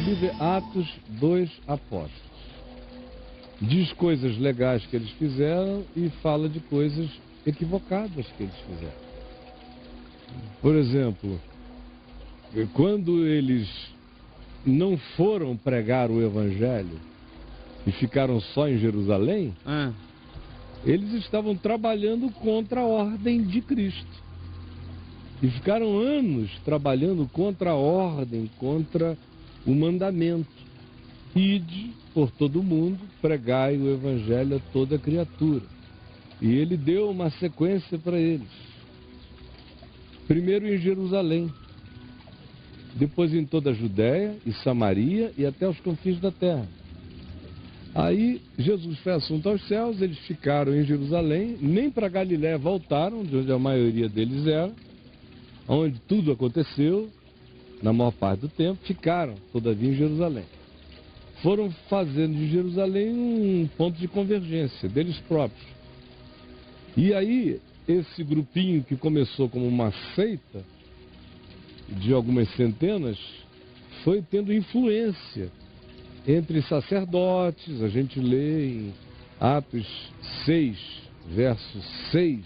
livro é Atos dos Apóstolos. Diz coisas legais que eles fizeram e fala de coisas equivocadas que eles fizeram. Por exemplo, quando eles não foram pregar o Evangelho e ficaram só em Jerusalém, eles estavam trabalhando contra a ordem de Cristo. E ficaram anos trabalhando contra a ordem, contra o mandamento. Ide por todo mundo, pregai o Evangelho a toda criatura. E ele deu uma sequência para eles. Primeiro em Jerusalém, depois em toda a Judéia e Samaria e até os confins da terra. Aí Jesus foi assunto aos céus, eles ficaram em Jerusalém, nem para Galiléia voltaram, de onde a maioria deles era, onde tudo aconteceu, na maior parte do tempo, ficaram, todavia, em Jerusalém. Foram fazendo de Jerusalém um ponto de convergência deles próprios. E aí, esse grupinho que começou como uma seita, de algumas centenas, foi tendo influência entre sacerdotes. A gente lê em Atos 6, verso 6,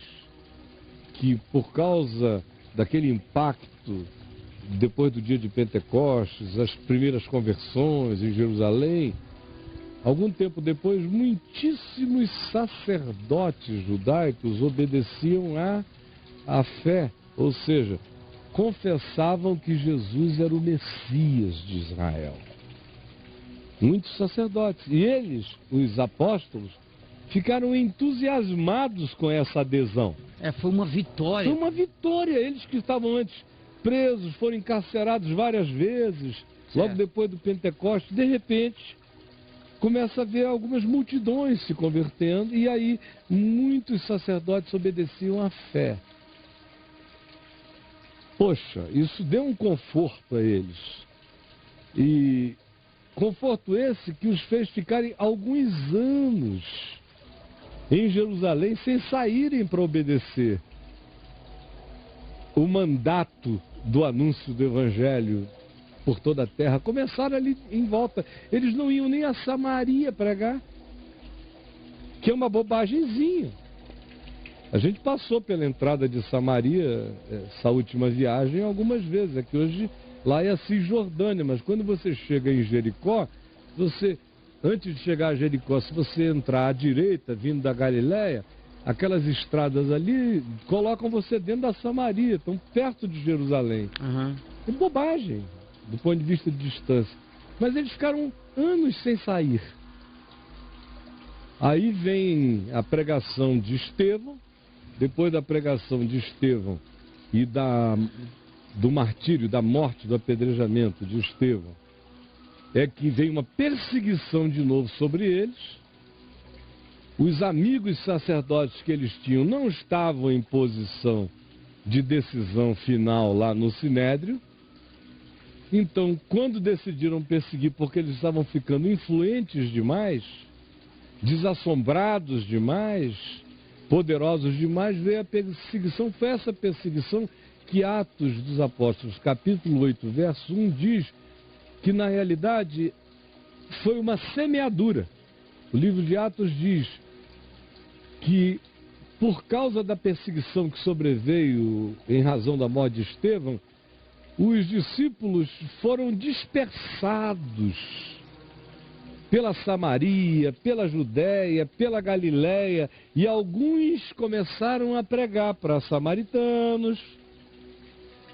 que por causa daquele impacto, depois do dia de Pentecostes, as primeiras conversões em Jerusalém, algum tempo depois, muitíssimos sacerdotes judaicos obedeciam à fé, ou seja, confessavam que Jesus era o Messias de Israel. Muitos sacerdotes. E eles, os apóstolos, ficaram entusiasmados com essa adesão. Foi uma vitória. Foi uma vitória. Eles que estavam antes presos, foram encarcerados várias vezes, logo depois do Pentecostes, de repente, começa a ver algumas multidões se convertendo, e aí muitos sacerdotes obedeciam à fé. Poxa, isso deu um conforto a eles. E conforto esse que os fez ficarem alguns anos em Jerusalém sem saírem para obedecer o mandato do anúncio do Evangelho por toda a terra. Começaram ali em volta. Eles não iam nem a Samaria pregar, que é uma bobagemzinha. A gente passou pela entrada de Samaria, essa última viagem, algumas vezes. É que hoje lá é a Cisjordânia, mas quando você chega em Jericó, antes de chegar a Jericó, se você entrar à direita, vindo da Galiléia, aquelas estradas ali colocam você dentro da Samaria, estão perto de Jerusalém. É bobagem, do ponto de vista de distância. Mas eles ficaram anos sem sair. Aí vem a pregação de Estevão. Depois da pregação de Estevão e do martírio, da morte, do apedrejamento de Estevão, é que vem uma perseguição de novo sobre eles. Os amigos sacerdotes que eles tinham não estavam em posição de decisão final lá no Sinédrio. Então, quando decidiram perseguir, porque eles estavam ficando influentes demais, desassombrados demais, poderosos demais, veio a perseguição. Foi essa perseguição que Atos dos Apóstolos, capítulo 8, verso 1, diz que, na realidade, foi uma semeadura. O livro de Atos diz que, por causa da perseguição que sobreveio em razão da morte de Estevão, os discípulos foram dispersados pela Samaria, pela Judéia, pela Galiléia, e alguns começaram a pregar para samaritanos,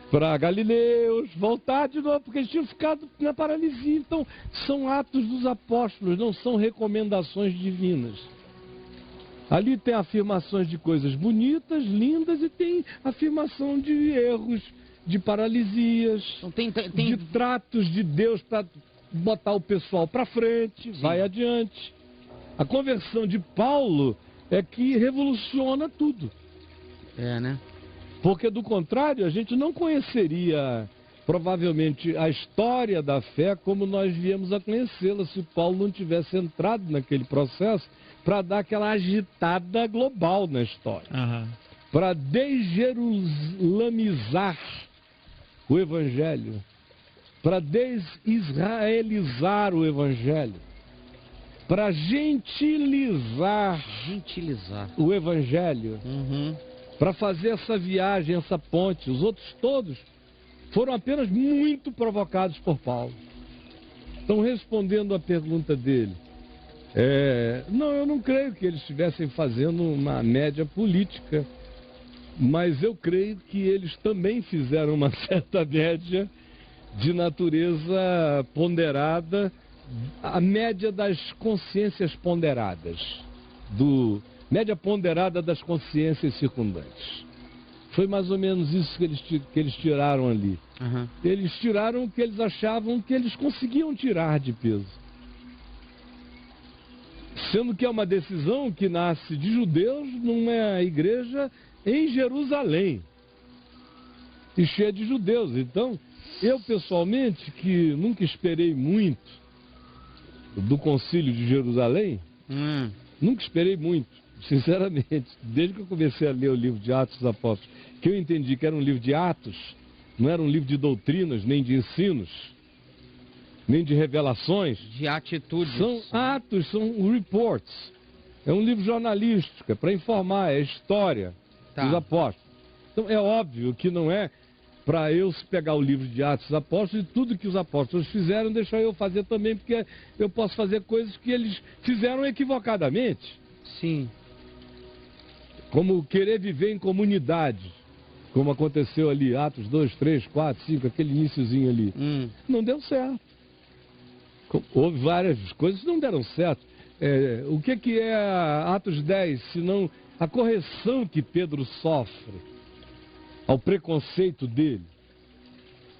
para galileus, voltar de novo, porque eles tinham ficado na paralisia. Então, são atos dos apóstolos, não são recomendações divinas. Ali tem afirmações de coisas bonitas, lindas, e tem afirmação de erros, de paralisias, então, de tratos de Deus para botar o pessoal para frente, vai adiante. A conversão de Paulo é que revoluciona tudo. Né? Porque, do contrário, a gente não conheceria, provavelmente, a história da fé como nós viemos a conhecê-la, se Paulo não tivesse entrado naquele processo para dar aquela agitada global na história. Para desjerusalemizar o Evangelho. para desisraelizar o Evangelho, para gentilizar o Evangelho, para fazer essa viagem, essa ponte. Os outros todos foram apenas muito provocados por Paulo. Então, respondendo à pergunta dele, não, eu não creio que eles estivessem fazendo uma média política, mas eu creio que eles também fizeram uma certa média de natureza ponderada, a média das consciências ponderadas, média ponderada das consciências circundantes. Foi mais ou menos isso que eles tiraram ali. Eles tiraram o que eles achavam que eles conseguiam tirar de peso. Sendo que é uma decisão que nasce de judeus numa igreja em Jerusalém, e cheia de judeus. Então, eu pessoalmente, que nunca esperei muito do Concílio de Jerusalém, nunca esperei muito, sinceramente, desde que eu comecei a ler o livro de Atos dos Apóstolos, que eu entendi que era um livro de atos, não era um livro de doutrinas, nem de ensinos, nem de revelações. De atitudes. São atos, são reports. É um livro jornalístico, é para informar, é história dos apóstolos. Então é óbvio que não é para eu pegar o livro de Atos dos Apóstolos e tudo que os apóstolos fizeram, deixar eu fazer também, porque eu posso fazer coisas que eles fizeram equivocadamente. Sim. Como querer viver em comunidade, como aconteceu ali, Atos 2, 3, 4, 5, aquele iniciozinho ali. Não deu certo. Houve várias coisas que não deram certo. O que é Atos 10, senão a correção que Pedro sofre ao preconceito dele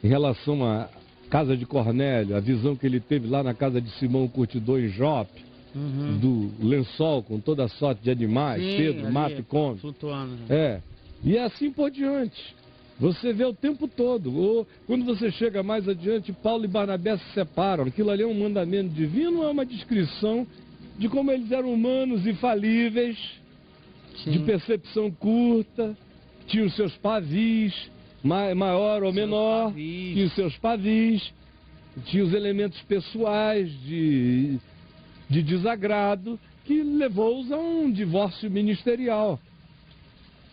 em relação à casa de Cornélio, a visão que ele teve lá na casa de Simão o Curtidor em Jope, do lençol com toda a sorte de animais. Sim, Pedro mata e come. Flutuando. E assim por diante. Você vê o tempo todo. Ou quando você chega mais adiante, Paulo e Barnabé se separam. Aquilo ali é um mandamento divino ou é uma descrição de como eles eram humanos infalíveis, de percepção curta, tinham seus pavis, maior ou menor, tinham seus pavis, tinham os elementos pessoais de desagrado, que levou-os a um divórcio ministerial.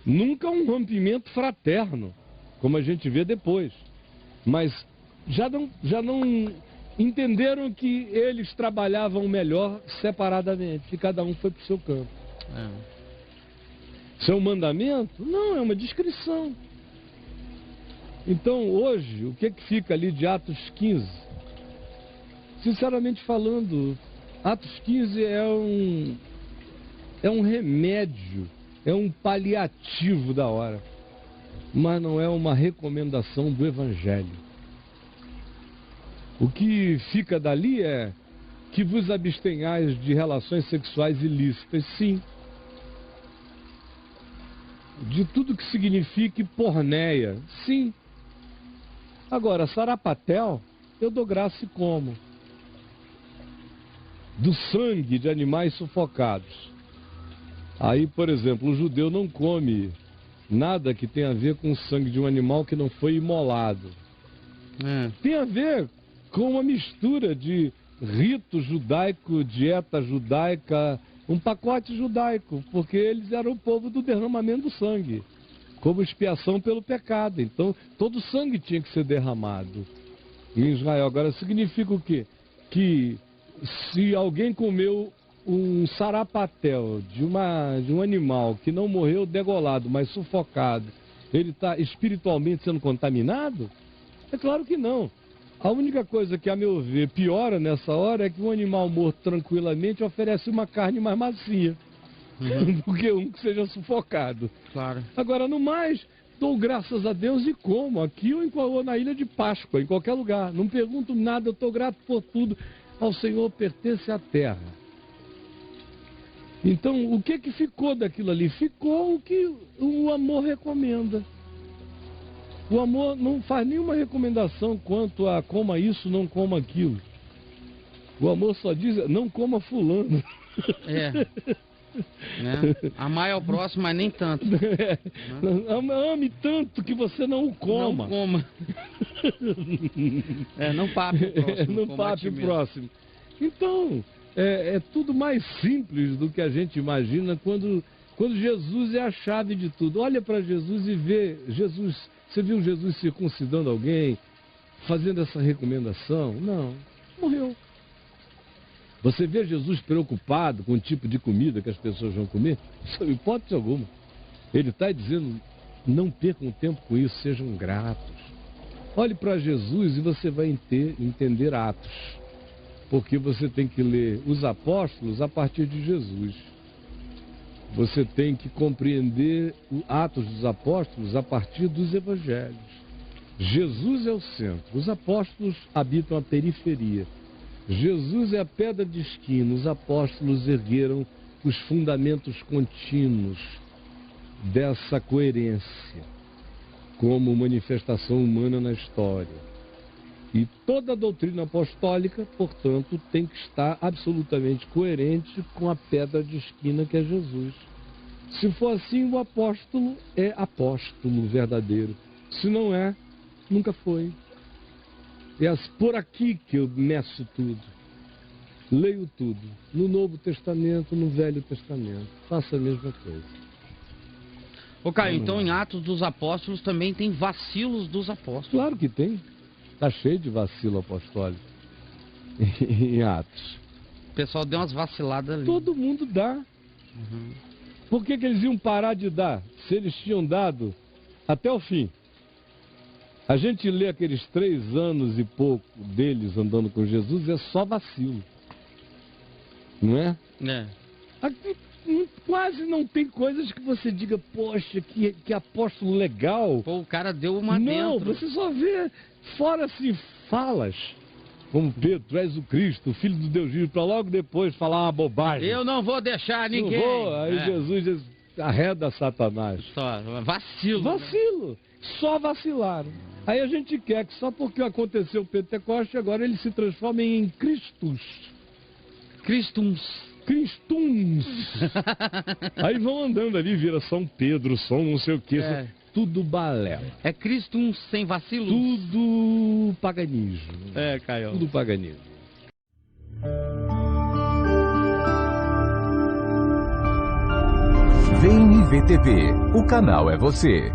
Nunca um rompimento fraterno, como a gente vê depois. Mas já não entenderam que eles trabalhavam melhor separadamente, e cada um foi para o seu campo. Isso é um mandamento? Não, é uma descrição. Então, hoje, o que fica ali de Atos 15? Sinceramente falando, Atos 15 é um remédio, é um paliativo da hora, mas não é uma recomendação do Evangelho. O que fica dali é que vos abstenhais de relações sexuais ilícitas, sim. De tudo que signifique porneia, sim. Agora, sarapatel, eu dou graça e como. Do sangue de animais sufocados. Aí, por exemplo, o judeu não come nada que tenha a ver com o sangue de um animal que não foi imolado. Tem a ver com uma mistura de rito judaico, dieta judaica, um pacote judaico, porque eles eram o povo do derramamento do sangue, como expiação pelo pecado. Então, todo o sangue tinha que ser derramado em Israel. Agora, significa o quê? Que se alguém comeu um sarapatel de um animal que não morreu degolado, mas sufocado, ele está espiritualmente sendo contaminado? É claro que não. A única coisa que, a meu ver, piora nessa hora é que um animal morto tranquilamente oferece uma carne mais macia do que um que seja sufocado. Claro. Agora, no mais, dou graças a Deus e como, aqui ou na Ilha de Páscoa, em qualquer lugar. Não pergunto nada, eu estou grato por tudo. Ao Senhor pertence a terra. Então, o que ficou daquilo ali? Ficou o que o amor recomenda. O amor não faz nenhuma recomendação quanto a coma isso, não coma aquilo. O amor só diz, não coma fulano. Né? Amar ao próximo, mas nem tanto. Ame tanto que você não o coma. Não coma. Não pape o próximo. Não pape o próximo. Então, é tudo mais simples do que a gente imagina quando Jesus é a chave de tudo. Olha para Jesus e vê Jesus. Você viu Jesus circuncidando alguém, fazendo essa recomendação? Não, morreu. Você vê Jesus preocupado com o tipo de comida que as pessoas vão comer? Sem hipótese alguma. Ele está dizendo, não percam tempo com isso, sejam gratos. Olhe para Jesus e você vai entender Atos. Porque você tem que ler os apóstolos a partir de Jesus. Você tem que compreender o Atos dos Apóstolos a partir dos Evangelhos. Jesus é o centro, os apóstolos habitam a periferia. Jesus é a pedra de esquina, os apóstolos ergueram os fundamentos contínuos dessa coerência como manifestação humana na história. E toda a doutrina apostólica, portanto, tem que estar absolutamente coerente com a pedra de esquina que é Jesus. Se for assim, o apóstolo é apóstolo verdadeiro. Se não é, nunca foi. É por aqui que eu meço tudo. Leio tudo. No Novo Testamento, no Velho Testamento. Faça a mesma coisa. Ô Caio, então em Atos dos Apóstolos também tem vacilos dos apóstolos. Claro que tem. Está cheio de vacilo apostólico em Atos. O pessoal deu umas vaciladas ali. Todo mundo dá. Por que eles iam parar de dar? Se eles tinham dado até o fim. A gente lê aqueles 3 anos e pouco deles andando com Jesus, é só vacilo. Não é? É. Aqui quase não tem coisas que você diga, poxa, que apóstolo legal. Pô, o cara deu uma Não, dentro. você só vê fora assim, falas. Como Pedro, tu és o Cristo, o Filho do Deus vivo, para logo depois falar uma bobagem. Eu não vou deixar ninguém. Não vou. Aí Jesus diz, arreda Satanás. Só vacilo. Vacilo. Só vacilaram. Aí a gente quer que só porque aconteceu o Pentecoste, agora ele se transforma em Cristos. Cristuns. Aí vão andando ali, vira São Pedro, São não sei o que. Tudo balela. É Cristuns sem vacilos. Tudo paganismo. Caio. Tudo paganismo. VNV TV, o canal é você.